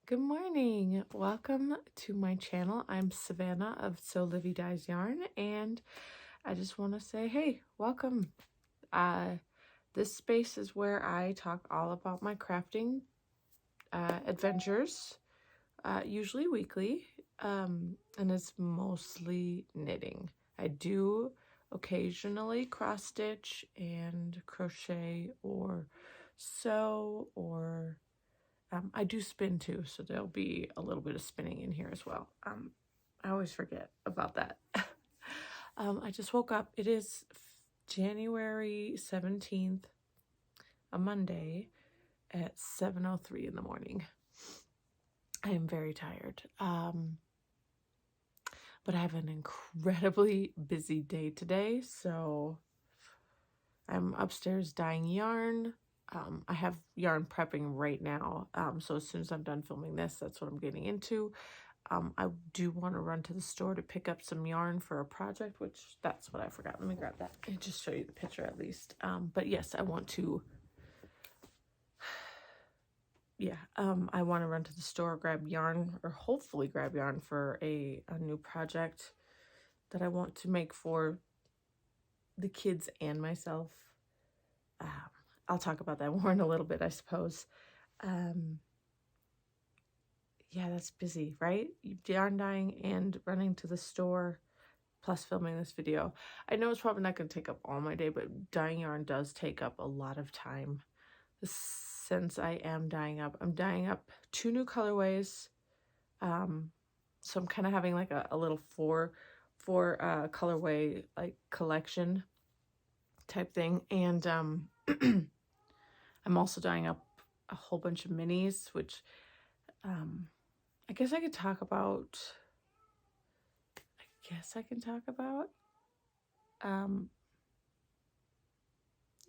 Good morning. Welcome to my channel. I'm Savannah of Sewlivi Dyes Yarn, and I just want to say, hey, welcome. This space is where I talk all about my crafting adventures, usually weekly, and it's mostly knitting. I do occasionally cross stitch and crochet or sew or I do spin too, so there'll be a little bit of spinning in here as well. I always forget about that. I just woke up. It is January 17th, a Monday at 7:03 in the morning. I am very tired. But I have an incredibly busy day today, so I'm upstairs dyeing yarn. I have yarn prepping right now, so as soon as I'm done filming this, that's what I'm getting into. I do want to run to the store to pick up some yarn for a project, which that's what I forgot. Let me grab that and just show you the picture at least. But yes, I want to, I want to run to the store, grab yarn, or hopefully grab yarn for a new project that I want to make for the kids and myself. I'll talk about that more in a little bit, I suppose. Yeah, that's busy, right? Yarn dyeing and running to the store, plus filming this video. I know it's probably not going to take up all my day, but dyeing yarn does take up a lot of time. Since I am dyeing up, I'm dyeing up 2 new colorways. So I'm kind of having like a little four colorway like collection type thing, and I'm also dyeing up a whole bunch of minis, which I guess I could talk about.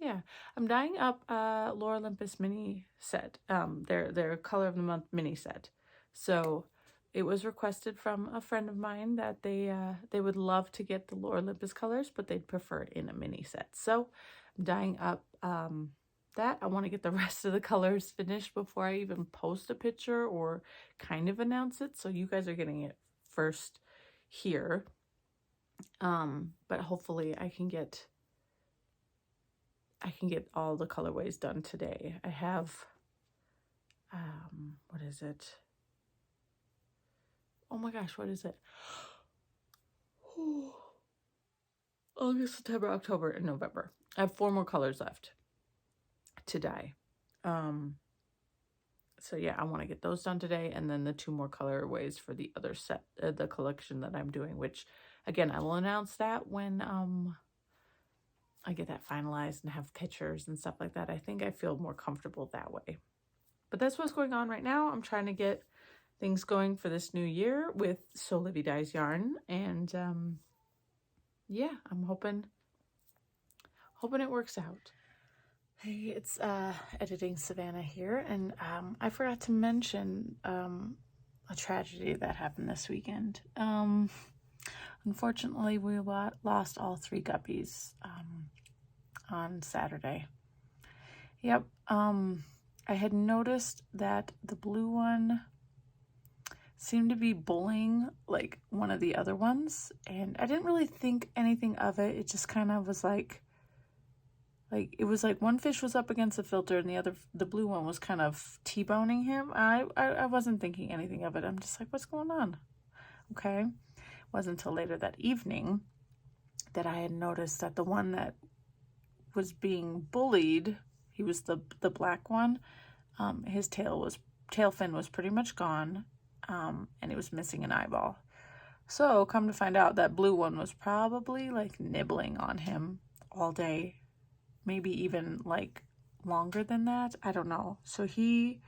Yeah, I'm dyeing up Lore Olympus mini set, their Color of the Month mini set. So it was requested from a friend of mine that they would love to get the Lore Olympus colors, but they'd prefer it in a mini set. So I'm dyeing up that. I want to get the rest of the colors finished before I even post a picture or kind of announce it. So you guys are getting it first here. But hopefully I can get all the colorways done today. I have, what is it? Oh my gosh, what is it? August, September, October, and November. I have 4 more colors left to dye. So yeah, I want to get those done today, and then the 2 more colorways for the other set, the collection that I'm doing, which again, I will announce that when I get that finalized and have pictures and stuff like that. I think I feel more comfortable that way. But that's what's going on right now. I'm trying to get things going for this new year with Sewlivi Dyes Yarn, and yeah, I'm hoping it works out. Hey, it's editing Savannah here, and I forgot to mention a tragedy that happened this weekend. Unfortunately, we lost all 3 guppies on Saturday. Yep. I had noticed that the blue one seemed to be bullying like one of the other ones, and I didn't really think anything of it. It just kind of was like it was like one fish was up against the filter and the blue one was kind of T-boning him. I wasn't thinking anything of it. I'm just like, what's going on? Okay. It wasn't until later that evening that I had noticed that the one that was being bullied, he was the black one, his tail fin was pretty much gone, and he was missing an eyeball. So come to find out, that blue one was probably like nibbling on him all day, maybe even like longer than that. I don't know. So he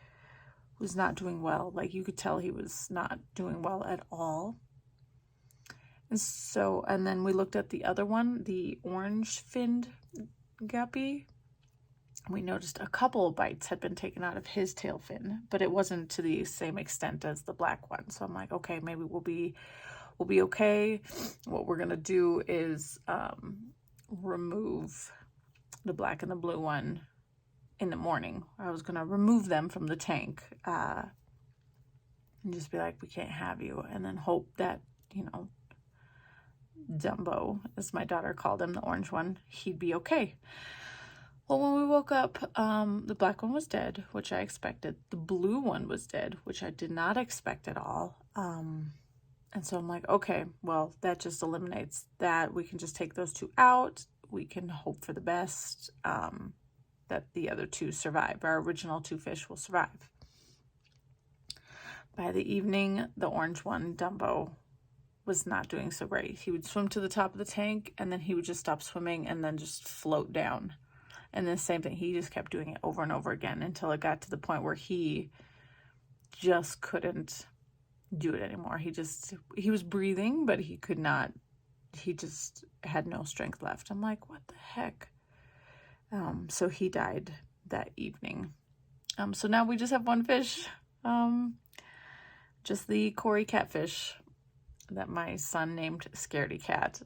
was not doing well. Like, you could tell he was not doing well at all. And so, and then we looked at the other one, the orange finned guppy. We noticed a couple of bites had been taken out of his tail fin, but it wasn't to the same extent as the black one. So I'm like, okay, maybe we'll be okay. What we're gonna do is remove the black and the blue one in the morning. I was gonna remove them from the tank and just be like, we can't have you, and then hope that, you know, Dumbo, as my daughter called him, the orange one, he'd be okay. Well, when we woke up, the black one was dead, which I expected. The blue one was dead, which I did not expect at all. And so I'm like, okay, well, that just eliminates that. We can just take those two out. We can hope for the best, that the other two survive. Our original two fish will survive. By the evening, the orange one, Dumbo, was not doing so great. He would swim to the top of the tank, and then he would just stop swimming and then just float down. And then same thing, he just kept doing it over and over again until it got to the point where he just couldn't do it anymore. He was breathing, but he could not, he just had no strength left. I'm like, what the heck? So he died that evening. So now we just have one fish, just the Cory catfish that my son named Scaredy Cat.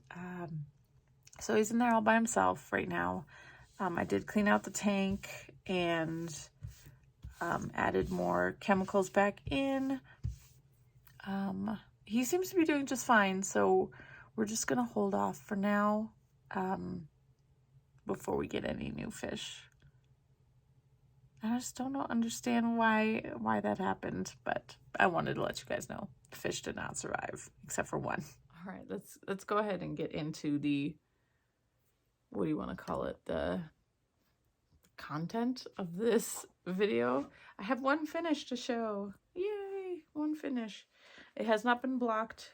So he's in there all by himself right now. I did clean out the tank and added more chemicals back in. He seems to be doing just fine, so we're just going to hold off for now before we get any new fish. I just don't understand why that happened, but I wanted to let you guys know. The fish did not survive, except for one. All right, let's go ahead and get into the, what do you want to call it, the content of this video. I have one finish to show. Yay, one finish. It has not been blocked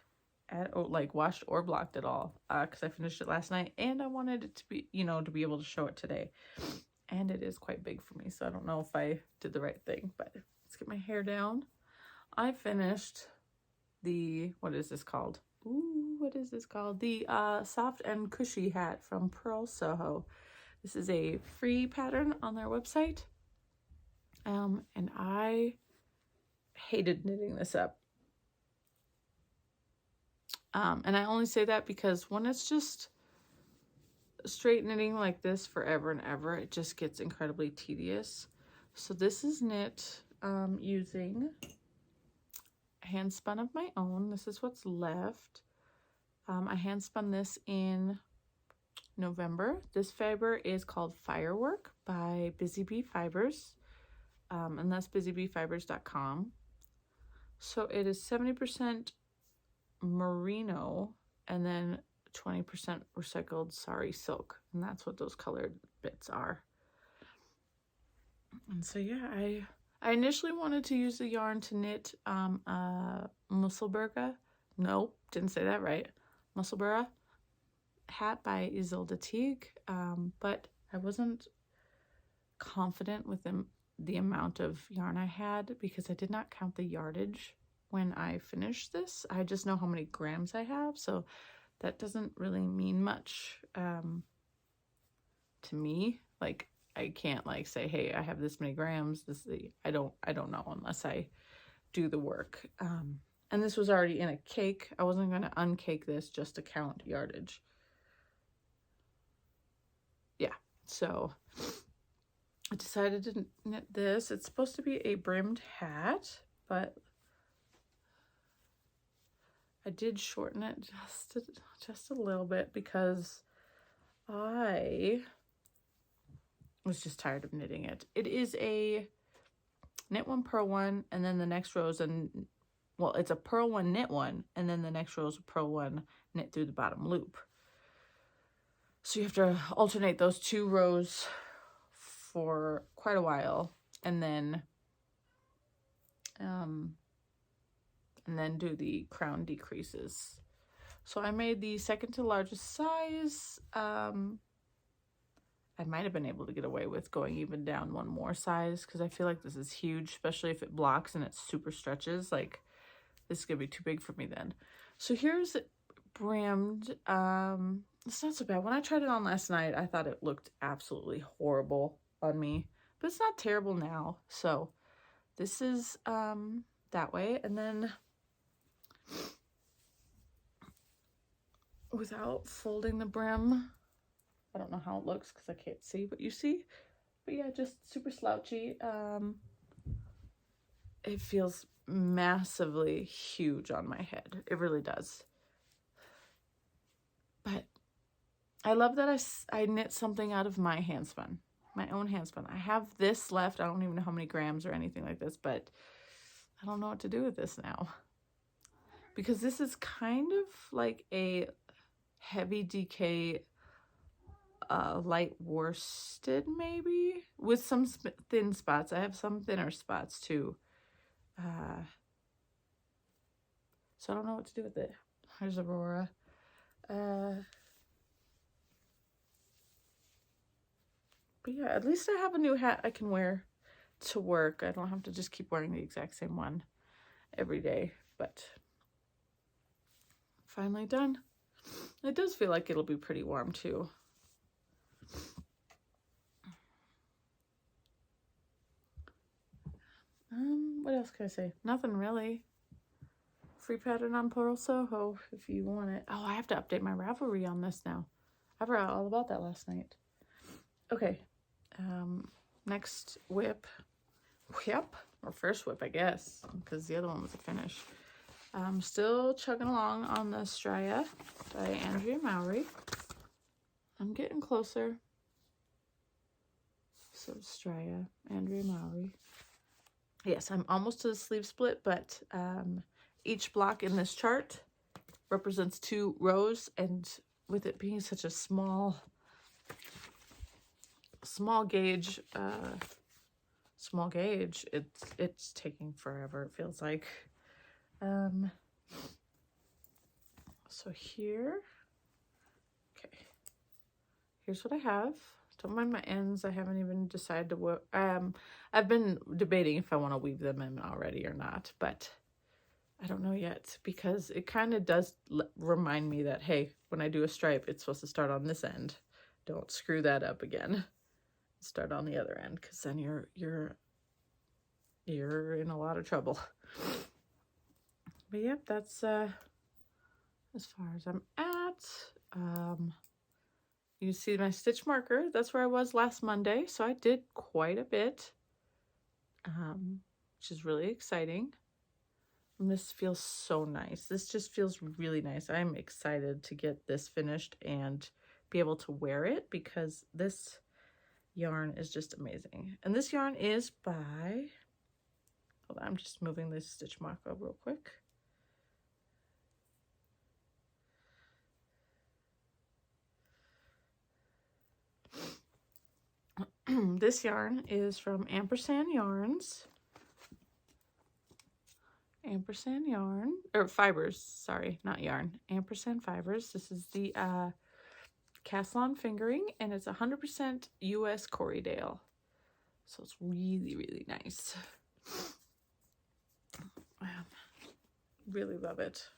like washed or blocked at all, because I finished it last night and I wanted it to be, you know, to be able to show it today. And it is quite big for me, so I don't know if I did the right thing, but let's get my hair down. I finished the, what is this called? Ooh, what is this called? The Soft and Cushy hat from Pearl Soho. This is a free pattern on their website. And I hated knitting this up. And I only say that because when it's just straight knitting like this forever and ever, it just gets incredibly tedious. So this is knit using hand spun of my own. This is what's left. I hand spun this in November. This fiber is called Firework by Busy Bee Fibers, and that's busybeefibers.com. So it is 70% merino and then 20% recycled sari silk, and that's what those colored bits are. And so yeah, I initially wanted to use the yarn to knit Musselburgh. Nope, didn't say that right. Musselburgh hat by Isolde Teague, but I wasn't confident with the amount of yarn I had because I did not count the yardage when I finished this. I just know how many grams I have, so that doesn't really mean much to me. Like, I can't like say, hey, I have this many grams. I don't know unless I do the work. And this was already in a cake. I wasn't going to uncake this just to count yardage. Yeah, so I decided to knit this. It's supposed to be a brimmed hat, but I did shorten it just a little bit because I was just tired of knitting it. It is a knit one, purl one, and then the next row is it's a purl one, knit one, and then the next row is a purl one, knit through the bottom loop. So you have to alternate those two rows for quite a while, and then do the crown decreases. So I made the second to largest size. I might have been able to get away with going even down one more size because I feel like this is huge, especially if it blocks and it super stretches. Like, this is gonna be too big for me then. So here's brimmed. It's not so bad. When I tried it on last night, I thought it looked absolutely horrible on me, but it's not terrible now. So this is that way. And then without folding the brim, I don't know how it looks because I can't see what you see, but yeah, just super slouchy. it feels massively huge on my head. It really does. But I love that I knit something out of my handspun, my own handspun. I have this left. I don't even know how many grams or anything like this, but I don't know what to do with this now. Because this is kind of like a heavy DK light worsted, maybe, with some thin spots. I have some thinner spots too. So I don't know what to do with it. Here's Aurora. But yeah, at least I have a new hat I can wear to work. I don't have to just keep wearing the exact same one every day. But finally done. It does feel like it'll be pretty warm too. What else can I say? Nothing really. Free pattern on Pearl Soho if you want it. Oh, I have to update my Ravelry on this now. I forgot all about that last night. Okay. Next whip. Or first whip, I guess, because the other one was a finish. I'm still chugging along on the Straya by Andrea Mowry. I'm getting closer. So Straya, Andrea Mowry. Yes, I'm almost to the sleeve split, but each block in this chart represents 2 rows, and with it being such a small gauge, it's taking forever, it feels like. So here, okay, here's what I have. Don't mind my ends. I haven't even decided to what. I've been debating if I want to weave them in already or not, but I don't know yet, because it kind of does remind me that, hey, when I do a stripe, it's supposed to start on this end. Don't screw that up again. Start on the other end, because then you're in a lot of trouble. But yep, that's as far as I'm at. You see my stitch marker. That's where I was last Monday, so I did quite a bit, which is really exciting. And this feels so nice. This just feels really nice. I'm excited to get this finished and be able to wear it, because this yarn is just amazing. And this yarn is by, hold on, I'm just moving this stitch marker real quick. This yarn is from Ampersand Yarns. Ampersand yarn, or fibers, sorry, not yarn. Ampersand fibers. This is the cast-on fingering, and it's 100% US Corriedale. So it's really, really nice. Really love it.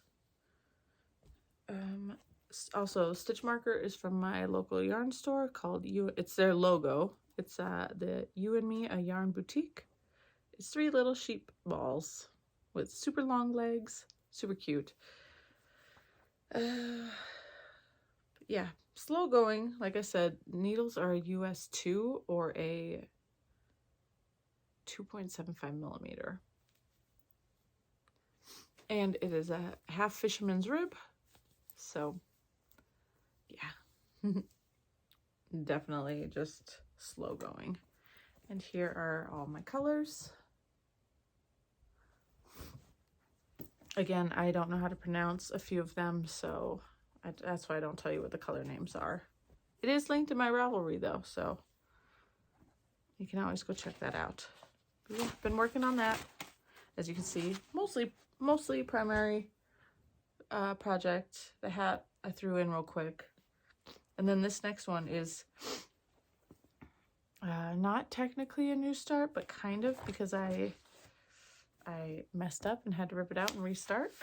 Also, stitch marker is from my local yarn store called it's their logo. It's the You and Me, a Yarn Boutique. It's 3 little sheep balls with super long legs, super cute. Yeah, slow going. Like I said, needles are a US 2 or a 2.75 millimeter. And it is a half fisherman's rib. So, yeah. Definitely just slow going. And here are all my colors. Again, I don't know how to pronounce a few of them, so that's why I don't tell you what the color names are. It is linked in my Ravelry though, so you can always go check that out. But yeah, been working on that. As you can see, mostly primary project. The hat I threw in real quick. And then this next one is not technically a new start, but kind of, because I messed up and had to rip it out and restart.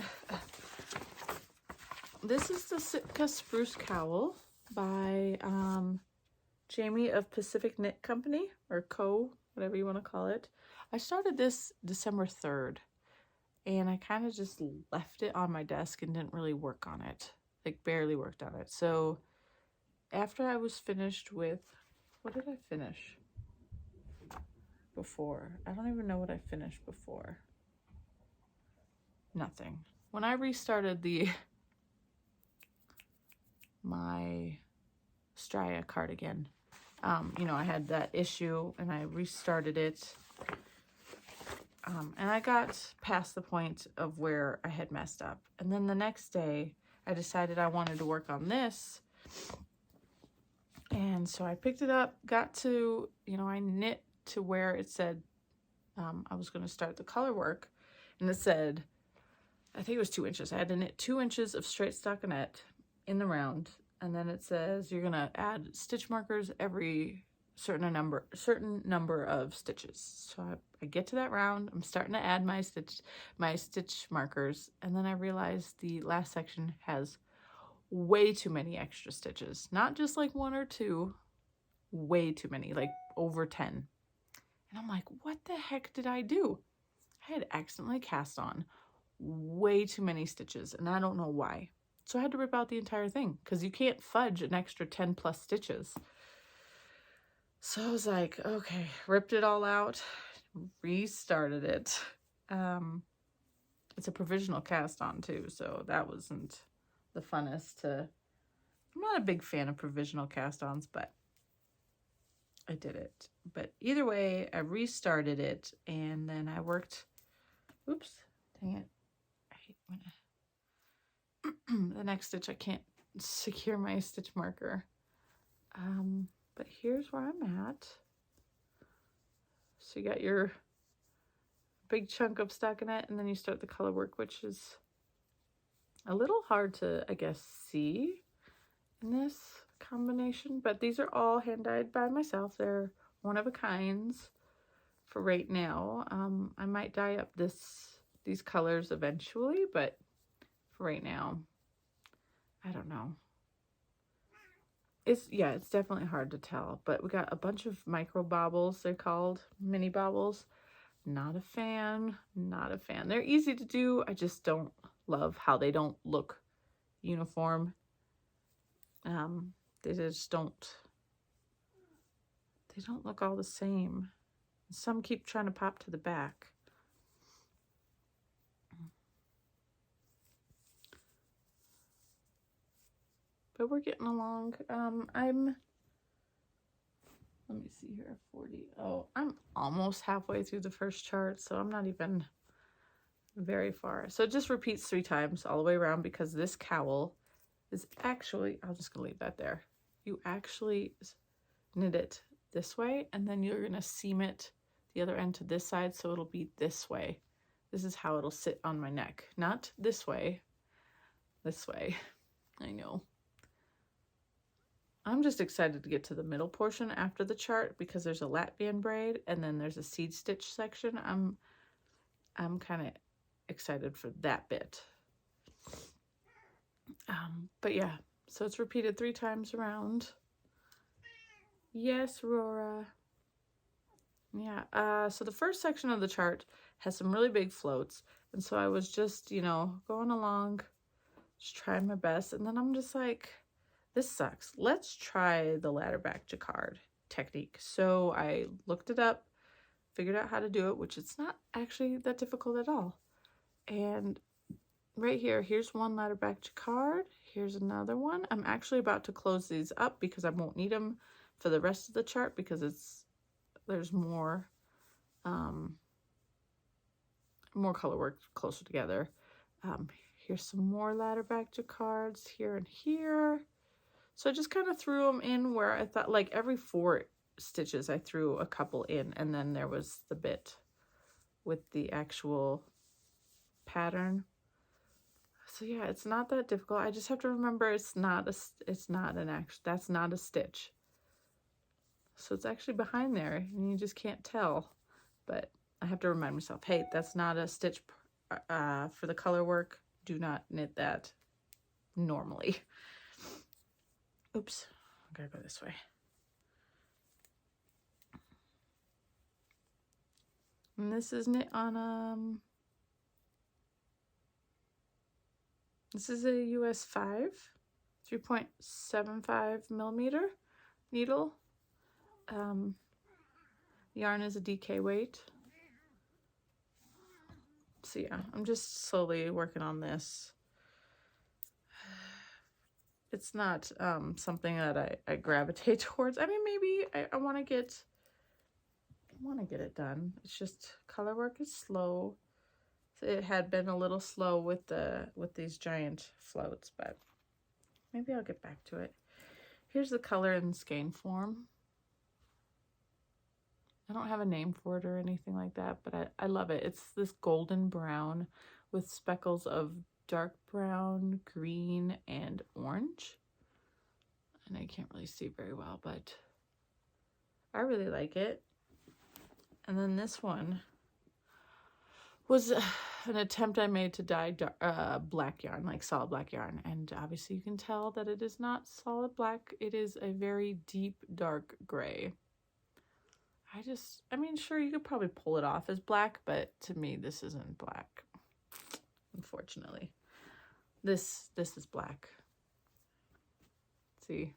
This is the Sitka Spruce Cowl by Jamie of Pacific Knit Company, or Co, whatever you want to call it. I started this December 3rd, and I kind of just left it on my desk and didn't really work on it, like barely worked on it. So after I was finished with, what did I finish before? I don't even know what I finished before. nothing. When I restarted my Straya cardigan, you know, I had that issue and I restarted it. And I got past the point of where I had messed up. And then the next day, I decided I wanted to work on this. And so I picked it up, got to, you know, I knit to where it said I was going to start the color work. And it said, I think it was 2 inches. I had to knit 2 inches of straight stockinette in the round. And then it says you're going to add stitch markers every certain number of stitches. So I get to that round. I'm starting to add my stitch markers. And then I realized the last section has way too many extra stitches. Not just like 1 or 2, way too many, like over 10. And I'm like, what the heck did I do? I had accidentally cast on way too many stitches, and I don't know why. So I had to rip out the entire thing because you can't fudge an extra 10 plus stitches. So I was like, okay, ripped it all out, restarted it. It's a provisional cast on too, so that wasn't the funnest I'm not a big fan of provisional cast-ons, but I did it. But either way, I restarted it, and then I worked, oops, dang it. I hate when the next stitch, I can't secure my stitch marker. But here's where I'm at. So you got your big chunk of stockinette, and then you start the color work, which is a little hard to, I guess, see in this combination, but these are all hand dyed by myself. They're one of a kinds for right now. I might dye up these colors eventually, but for right now, I don't know. It's definitely hard to tell, but we got a bunch of micro bobbles. They're called mini bobbles. Not a fan. They're easy to do. I just don't love how they don't look uniform. They just don't look all the same. Some keep trying to pop to the back. But we're getting along. Let me see here, 40. Oh, I'm almost halfway through the first chart, so I'm not even very far. So it just repeats 3 times all the way around because this cowl is actually, I'm just gonna leave that there. You actually knit it this way, and then you're gonna seam it the other end to this side, so it'll be this way. This is how it'll sit on my neck. Not this way, this way. I know. I'm just excited to get to the middle portion after the chart because there's a Latvian braid and then there's a seed stitch section. I'm kind of excited for that bit. But yeah, so it's repeated 3 times around. Yes, Rora. Yeah, so the first section of the chart has some really big floats. And so I was just, you know, going along, just trying my best. And then I'm just like, this sucks. Let's try the ladder back Jacquard technique. So I looked it up, figured out how to do it, which it's not actually that difficult at all. And right here, here's one ladder back Jacquard. Here's another one. I'm actually about to close these up because I won't need them for the rest of the chart because there's more color work closer together. Here's some more ladder back Jacquards here and here. So I just kind of threw them in where I thought, like every 4 stitches I threw a couple in, and then there was the bit with the actual pattern. So yeah, it's not that difficult. I just have to remember that's not a stitch. So it's actually behind there and you just can't tell, but I have to remind myself, hey, that's not a stitch for the color work. Do not knit that normally. Oops, I gotta go this way. And this is knit on this is a US 5, 3.75 millimeter needle. Yarn is a DK weight. So yeah, I'm just slowly working on this. It's not something that I gravitate towards. I mean, maybe I want to get it done. It's just color work is slow. It had been a little slow with these giant floats, but maybe I'll get back to it. Here's the color in skein form. I don't have a name for it or anything like that, but I love it. It's this golden brown with speckles of dark brown, green, and orange. And I can't really see very well, but I really like it. And then this one was an attempt I made to dye black yarn, like solid black yarn. And obviously you can tell that it is not solid black. It is a very deep, dark gray. I mean, sure, you could probably pull it off as black, but to me, this isn't black, unfortunately. This is black. See?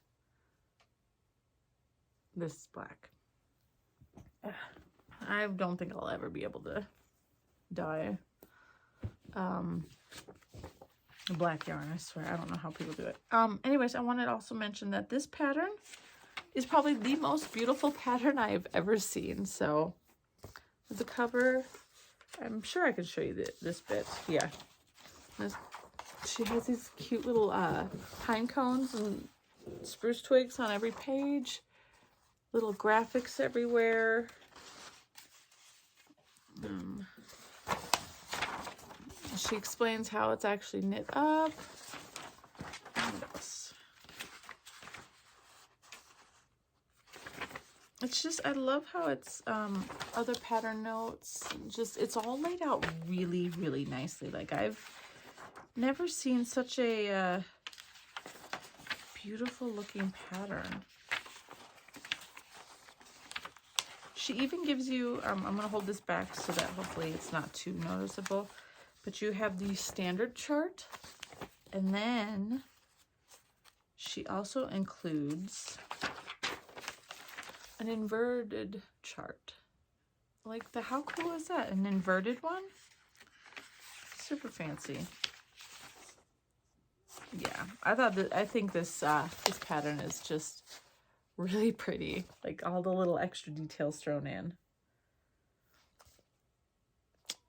This is black. I don't think I'll ever be able to dye black yarn, I swear. I don't know how people do it. Anyways, I wanted to also mention that this pattern is probably the most beautiful pattern I have ever seen. So the cover, I'm sure I can show you this bit. Yeah. She has these cute little pine cones and spruce twigs on every page. Little graphics everywhere. She explains how it's actually knit up. What else? It's just, I love how it's other pattern notes. Just, it's all laid out really, really nicely. Like, I've never seen such a beautiful looking pattern. She even gives you, I'm going to hold this back so that hopefully it's not too noticeable, but you have the standard chart, and then she also includes an inverted chart. Like, how cool is that? An inverted one? Super fancy. Yeah, I think this pattern is just really pretty, like all the little extra details thrown in.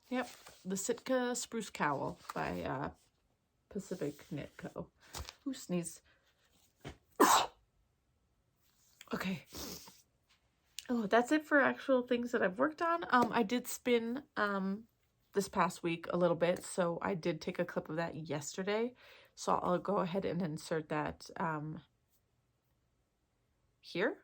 Yep, the Sitka Spruce Cowl by Pacific Knit Co. Who sneezed? Okay. Oh, that's it for actual things that I've worked on. I did spin this past week a little bit, so I did take a clip of that yesterday. So I'll go ahead and insert that here.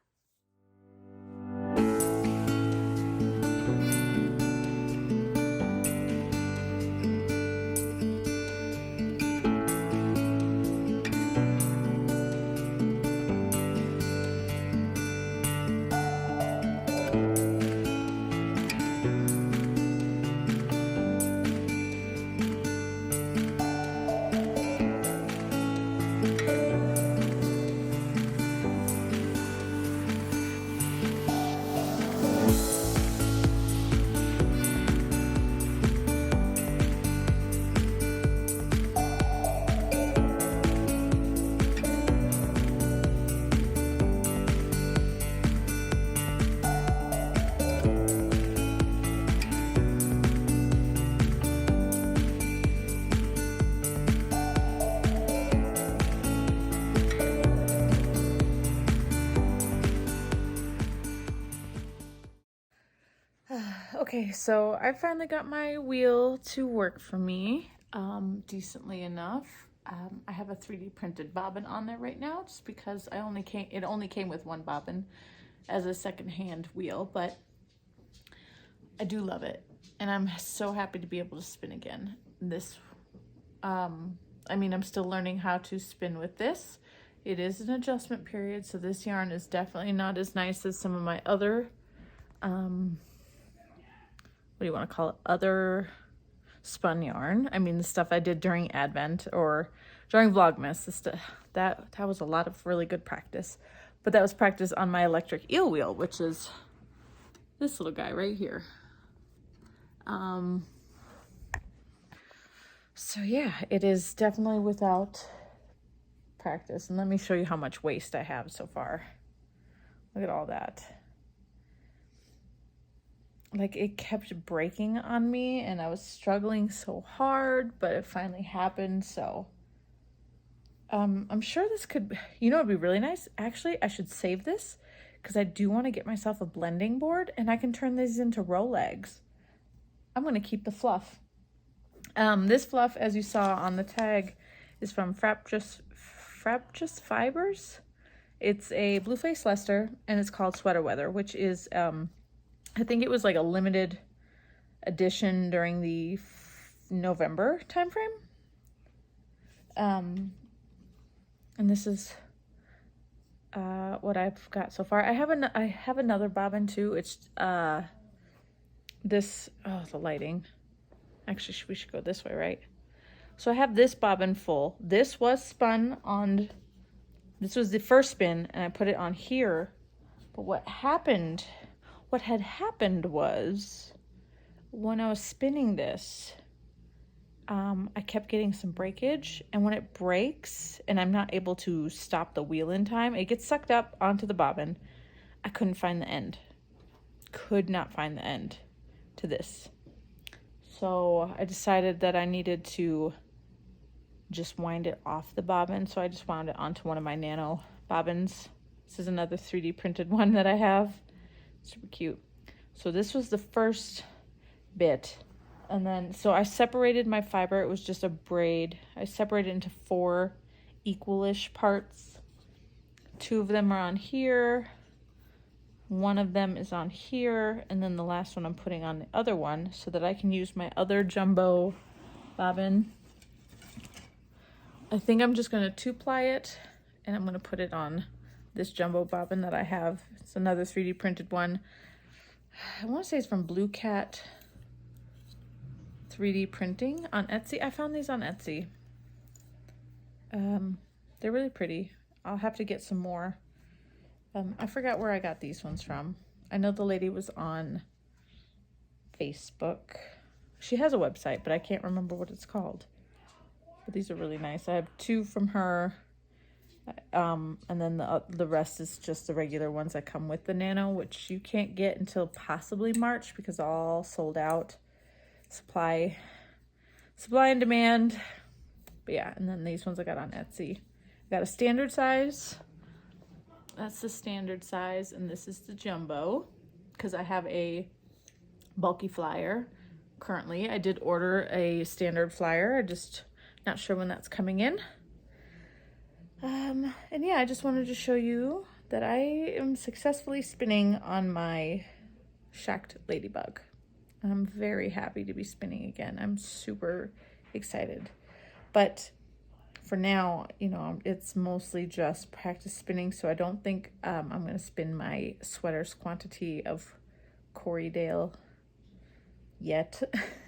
Okay, so I finally got my wheel to work for me decently enough. I have a 3D printed bobbin on there right now just because it only came with one bobbin as a secondhand wheel, but I do love it and I'm so happy to be able to spin again. I mean, I'm still learning how to spin with this. It is an adjustment period, so this yarn is definitely not as nice as some of my other what do you want to call it? Other spun yarn. I mean, the stuff I did during Advent or during Vlogmas. That was a lot of really good practice. But that was practice on my electric eel wheel, which is this little guy right here. So yeah, it is definitely without practice. And let me show you how much waste I have so far. Look at all that. Like, it kept breaking on me and I was struggling so hard, but it finally happened. So I'm sure this could, it'd be really nice. Actually, I should save this because I do want to get myself a blending board and I can turn these into row legs. I'm going to keep the fluff. This fluff, as you saw on the tag, is from Fraptious Fibers. It's a Blueface Leicester and it's called Sweater Weather, which is, I think it was like a limited edition during the November timeframe. And this is what I've got so far. I have another bobbin too. It's this, oh, the lighting. Actually, we should go this way, right? So I have this bobbin full. This was spun on, this was the first spin, and I put it on here. But what had happened was, when I was spinning this, I kept getting some breakage, and when it breaks and I'm not able to stop the wheel in time, it gets sucked up onto the bobbin. I couldn't find the end. Could not find the end to this. So I decided that I needed to just wind it off the bobbin. So I just wound it onto one of my nano bobbins. This is another 3D printed one that I have. Super cute. So this was the first bit. And then, so I separated my fiber. It was just a braid. I separated it into 4 equal-ish parts. 2 of them are on here. 1 of them is on here. And then the last one I'm putting on the other one so that I can use my other jumbo bobbin. I think I'm just going to 2-ply it. And I'm going to put it on this jumbo bobbin that I have. It's another 3D printed one. I want to say it's from Blue Cat 3D printing on Etsy. I found these on Etsy. They're really pretty. I'll have to get some more. I forgot where I got these ones from. I know the lady was on Facebook. She has a website, but I can't remember what it's called. But these are really nice. I have 2 from her. And then the rest is just the regular ones that come with the nano, which you can't get until possibly March because all sold out. Supply and demand. But yeah, and then these ones I got on Etsy. I got a standard size. That's the standard size, and this is the jumbo because I have a bulky flyer currently. I did order a standard flyer. I'm just not sure when that's coming in. And yeah, I just wanted to show you that I am successfully spinning on my shacked ladybug. I'm very happy to be spinning again. I'm super excited. But for now, it's mostly just practice spinning, so I don't think I'm going to spin my sweater's quantity of Corriedale yet.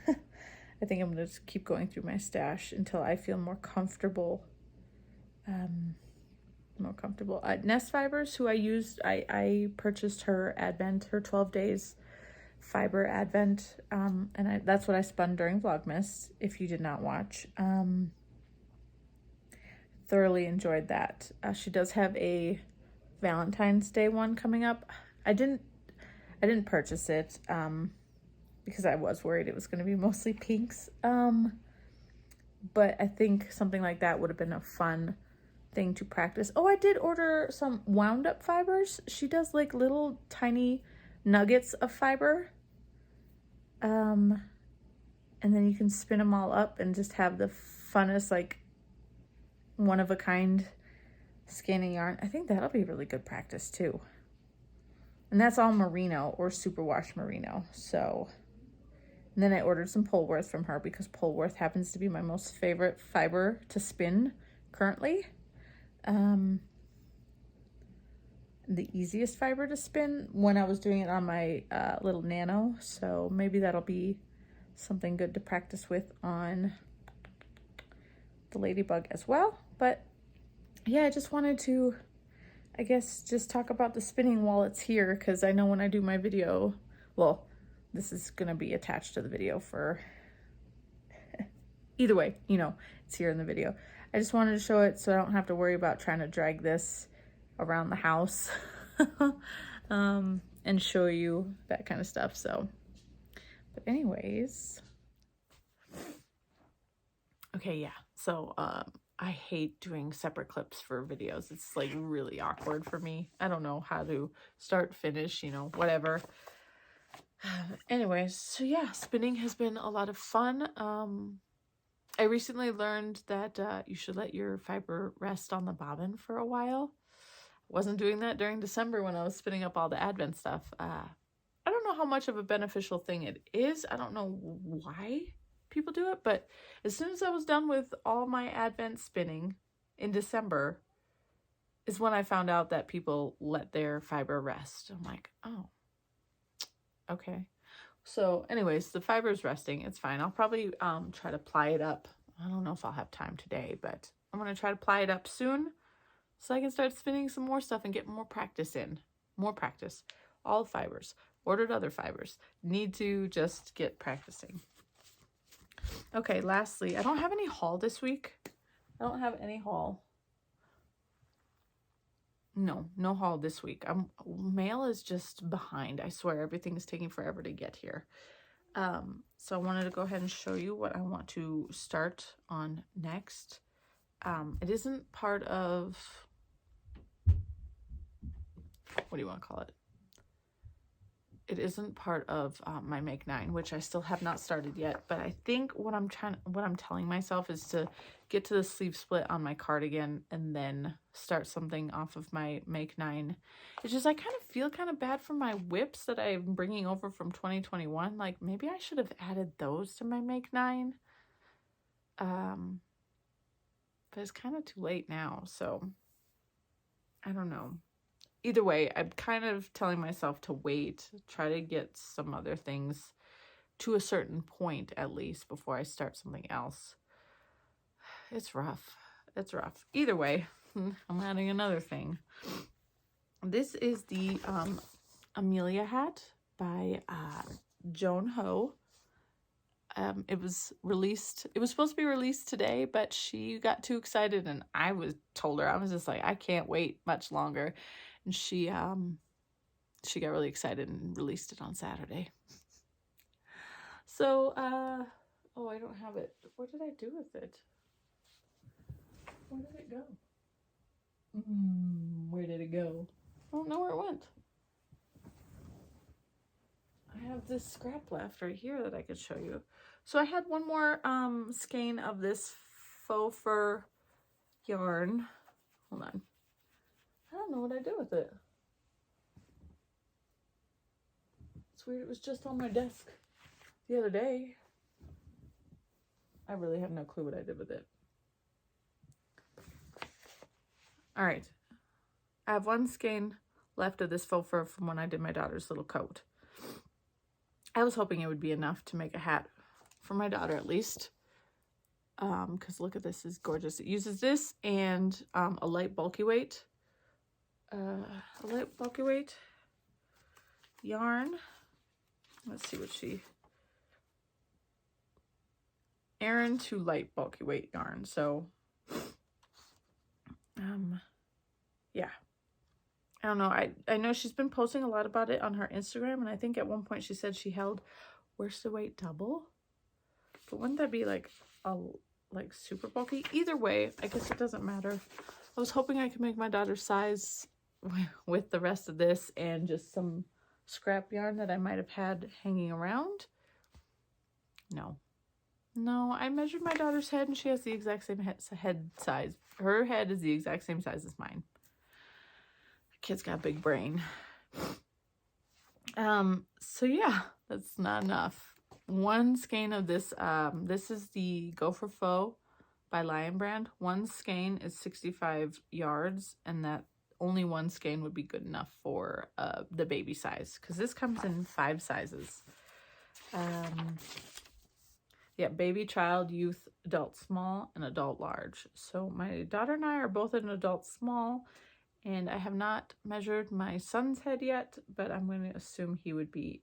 I think I'm going to just keep going through my stash until I feel more comfortable. Nest Fibers, who I used, I purchased her Advent, her 12 days fiber Advent, and that's what I spun during Vlogmas, if you did not watch. Thoroughly enjoyed that. She does have a Valentine's Day one coming up. I didn't purchase it because I was worried it was going to be mostly pinks, but I think something like that would have been a fun thing to practice. Oh, I did order some wound up fibers. She does like little tiny nuggets of fiber, and then you can spin them all up and just have the funnest, like, one of a kind skein yarn. I think that'll be really good practice too. And that's all merino or superwash merino. So, and then I ordered some Polworth from her because Polworth happens to be my most favorite fiber to spin currently. The easiest fiber to spin when I was doing it on my little nano. So maybe that'll be something good to practice with on the ladybug as well. But yeah, I just wanted to, I guess, just talk about the spinning while it's here, because I know when I do my video, well, this is going to be attached to the video for Either way, you know, it's here in the video. I just wanted to show it so I don't have to worry about trying to drag this around the house and show you that kind of stuff. So, but anyways, okay, yeah. So, I hate doing separate clips for videos. It's like really awkward for me. I don't know how to start, finish, you know, whatever. Anyways, so yeah, spinning has been a lot of fun. I recently learned that you should let your fiber rest on the bobbin for a while. Wasn't doing that during December when I was spinning up all the Advent stuff. I don't know how much of a beneficial thing it is. I don't know why people do it, but as soon as I was done with all my Advent spinning in December is when I found out that people let their fiber rest. I'm like, oh, okay. So anyways, the fiber is resting. It's fine. I'll probably try to ply it up. I don't know if I'll have time today, but I'm going to try to ply it up soon so I can start spinning some more stuff and get more practice in. More practice. All fibers. Ordered other fibers. Need to just get practicing. Okay, lastly, I don't have any haul this week. I don't have any haul. No haul this week. Mail is just behind. I swear everything is taking forever to get here. So I wanted to go ahead and show you what I want to start on next. It isn't part of, what do you want to call it? It isn't part of my Make 9, which I still have not started yet. But I think what I'm telling myself is to get to the sleeve split on my cardigan and then start something off of my Make 9. It's just I kind of feel kind of bad for my whips that I'm bringing over from 2021. Like maybe I should have added those to my Make 9. But it's kind of too late now, so I don't know. Either way, I'm kind of telling myself to wait, try to get some other things to a certain point at least before I start something else. It's rough. It's rough. Either way, I'm adding another thing. This is the Amelia Hat by Joan Ho. It was supposed to be released today, but she got too excited and I was just like, I can't wait much longer. And she got really excited and released it on Saturday. So, oh, I don't have it. What did I do with it? Where did it go? Where did it go? I don't know where it went. I have this scrap left right here that I could show you. So I had one more skein of this faux fur yarn. Hold on. I don't know what I did with it. It's weird. It was just on my desk the other day. I really have no clue what I did with it. All right. I have one skein left of this faux fur from when I did my daughter's little coat. I was hoping it would be enough to make a hat for my daughter at least. Because look at this, is gorgeous. It uses this and a light bulky weight. Yarn. Let's see what Aran to light bulky weight yarn. So, yeah. I don't know. I know she's been posting a lot about it on her Instagram, and I think at one point she said she held worsted weight double. But wouldn't that be like super bulky? Either way, I guess it doesn't matter. I was hoping I could make my daughter's size with the rest of this and just some scrap yarn that I might have had hanging around. No, I measured my daughter's head and she has the exact same head size. Her head is the exact same size as mine. The kid's got a big brain. So yeah, that's not enough. One skein of this, this is the Go for Faux by Lion Brand. One skein is 65 yards, and that only one skein would be good enough for the baby size, because this comes in 5 sizes. Yeah, baby, child, youth, adult small, and adult large. So my daughter and I are both an adult small, and I have not measured my son's head yet, but I'm going to assume he would be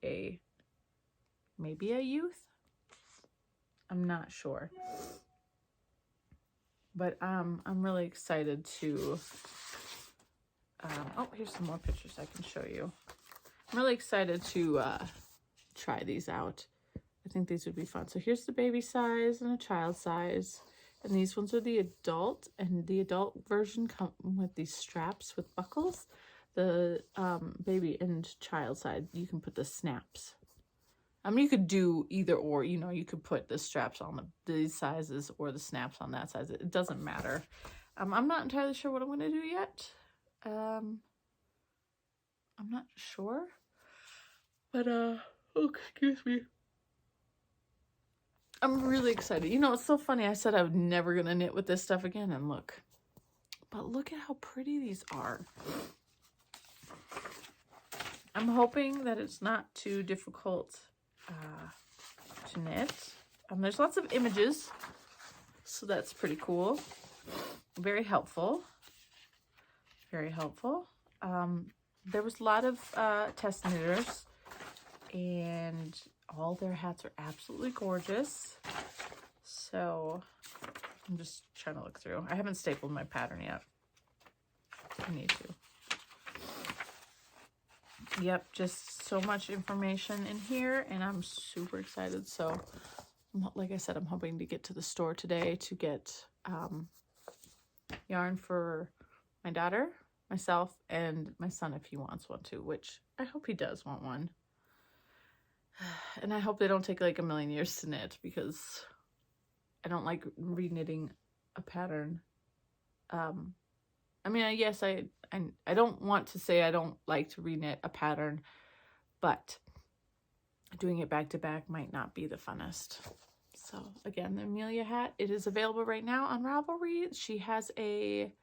maybe a youth. I'm not sure. But I'm really excited to, oh, here's some more pictures I can show you. I'm really excited to try these out. I think these would be fun. So here's the baby size and a child size. And these ones are the adult. And the adult version come with these straps with buckles. The baby and child side, you can put the snaps. I mean, you could do either or, you know, you could put the straps on these sizes or the snaps on that size. It doesn't matter. I'm not entirely sure what I'm going to do yet. I'm not sure. But, oh, excuse me. I'm really excited. You know, it's so funny. I said I was never going to knit with this stuff again, and look. But look at how pretty these are. I'm hoping that it's not too difficult to knit. There's lots of images, so that's pretty cool. Very helpful. Very helpful. There was a lot of test knitters, and all their hats are absolutely gorgeous. So I'm just trying to look through. I haven't stapled my pattern yet. I need to. Yep, just so much information in here, and I'm super excited. So like I said, I'm hoping to get to the store today to get yarn for my daughter, myself, and my son if he wants one too, which I hope he does want one. And I hope they don't take like a million years to knit, because I don't like re-knitting a pattern. I mean, yes, I don't want to say I don't like to re-knit a pattern, but doing it back to back might not be the funnest. So again, the Amelia Hat, it is available right now on Ravelry. She has a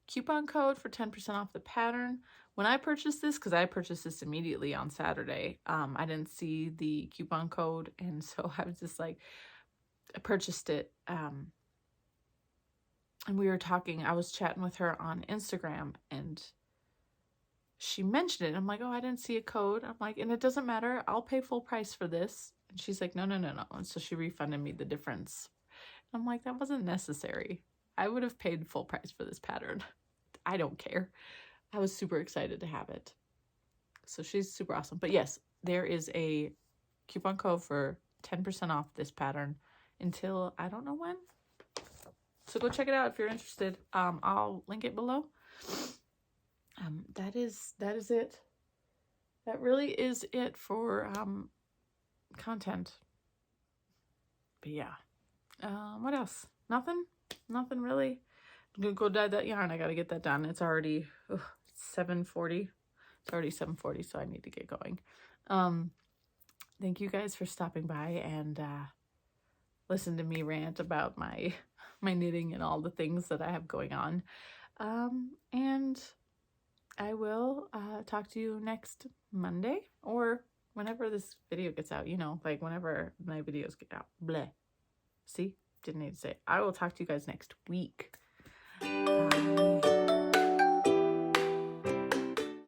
coupon code for 10% off the pattern. When I purchased this, because I purchased this immediately on Saturday, I didn't see the coupon code, and so I was just like, I purchased it. And we were talking, I was chatting with her on Instagram, and she mentioned it. I'm like, oh, I didn't see a code. I'm like, and it doesn't matter. I'll pay full price for this. And she's like, no. And so she refunded me the difference. I'm like, that wasn't necessary. I would have paid full price for this pattern. I don't care. I was super excited to have it. So she's super awesome. But yes, there is a coupon code for 10% off this pattern until I don't know when. So go check it out if you're interested. I'll link it below. That is it. That really is it for content. But yeah. What else? Nothing really. I'm gonna go dye that yarn. I gotta get that done. It's already 7:40. It's already 7:40, so I need to get going. Thank you guys for stopping by and listen to me rant about my knitting and all the things that I have going on. And I will talk to you next Monday, or whenever this video gets out, you know, like whenever my videos get out. Bleh. See? Didn't need to say it. I will talk to you guys next week. Bye.